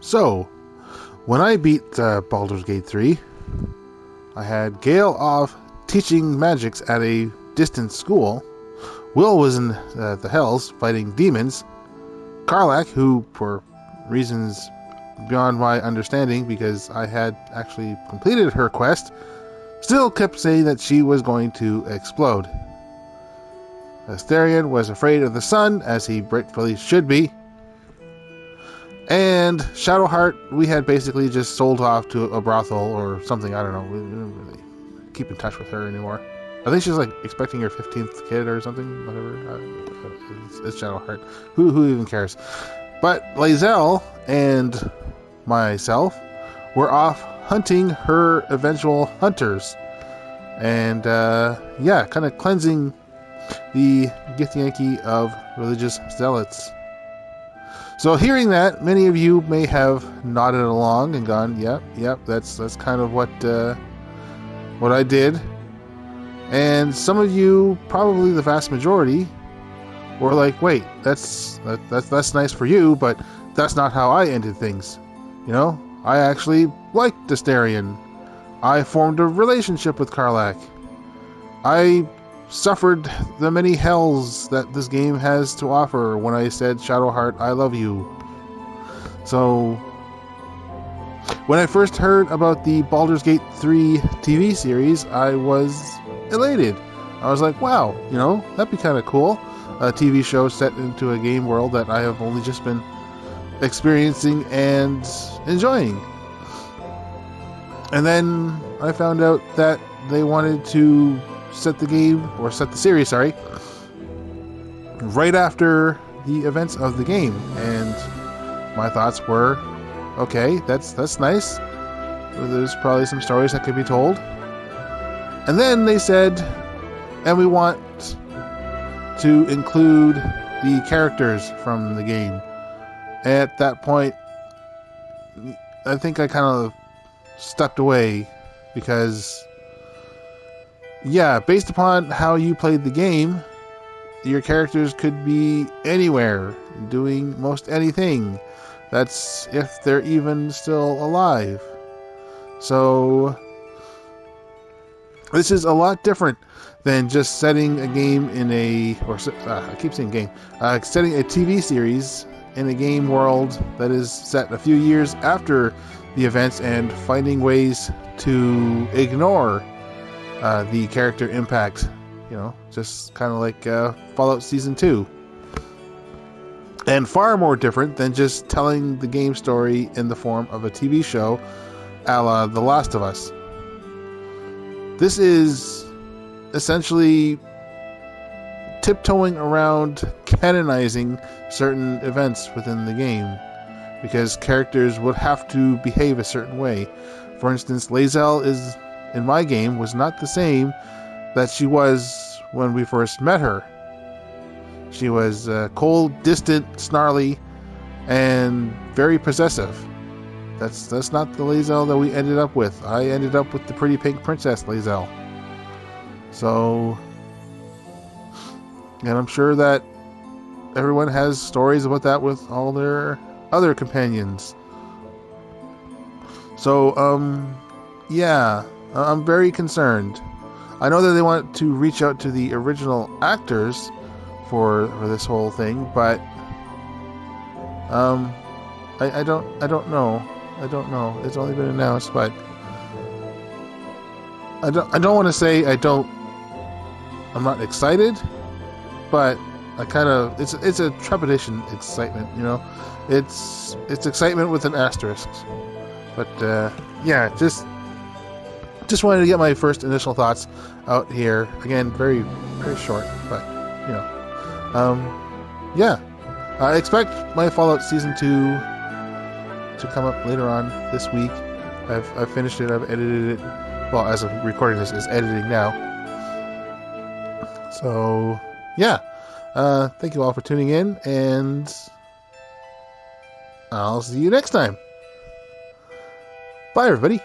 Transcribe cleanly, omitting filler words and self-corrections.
So, when I beat Baldur's Gate 3, I had Gale off teaching magics at a distant school. Will was in the Hells fighting demons. Karlach, who, for reasons beyond my understanding, because I had actually completed her quest, still kept saying that she was going to explode. Astarion was afraid of the sun, as he rightfully should be. And Shadowheart, we had basically just sold off to a brothel or something. I don't know. We didn't really keep in touch with her anymore. I think she's like expecting her 15th kid or something. Whatever. It's Shadowheart. Who even cares? But Lae'zel and myself were off hunting her eventual hunters. And kind of cleansing the Githyanki of religious zealots. So hearing that, many of you may have nodded along and gone, yep, that's kind of what I did. And some of you, probably the vast majority, were like, wait, that's nice for you, but that's not how I ended things. You know, I actually liked Astarion. I formed a relationship with Karlach. I suffered the many hells that this game has to offer when I said, Shadowheart, I love you. So, when I first heard about the Baldur's Gate 3 TV series, I was elated. I was like, wow, that'd be kind of cool. A TV show set into a game world that I have only just been experiencing and enjoying. And then I found out that they wanted to set the series, right after the events of the game. And my thoughts were, okay, that's nice. There's probably some stories that could be told. And then they said, and we want to include the characters from the game. At that point, I think I kind of stepped away because, based upon how you played the game, your characters could be anywhere, doing most anything. That's if they're even still alive. So, this is a lot different than just setting a game in I keep saying game, setting a TV series in a game world that is set a few years after the events and finding ways to ignore the character impact, just kind of like Fallout Season 2. And far more different than just telling the game story in the form of a TV show a la The Last of Us. This is essentially tiptoeing around canonizing certain events within the game, because characters would have to behave a certain way. For instance, Lae'zel in my game was not the same that she was when we first met her. She was cold, distant, snarly, and very possessive. That's not the Lae'zel that we ended up with. I ended up with the pretty pink princess Lae'zel. So, and I'm sure that everyone has stories about that with all their other companions. So, I'm very concerned. I know that they want to reach out to the original actors for this whole thing, but I don't know. It's only been announced, but I don't want to say I'm not excited, but I kind of it's a trepidation excitement, It's excitement with an asterisk. But just wanted to get my first initial thoughts out here. Again, very very short, but I expect my Fallout Season 2 to come up later on this week. I've finished it. I've edited it. Well, as of recording this, is editing now. So, thank you all for tuning in, and I'll see you next time. Bye, everybody.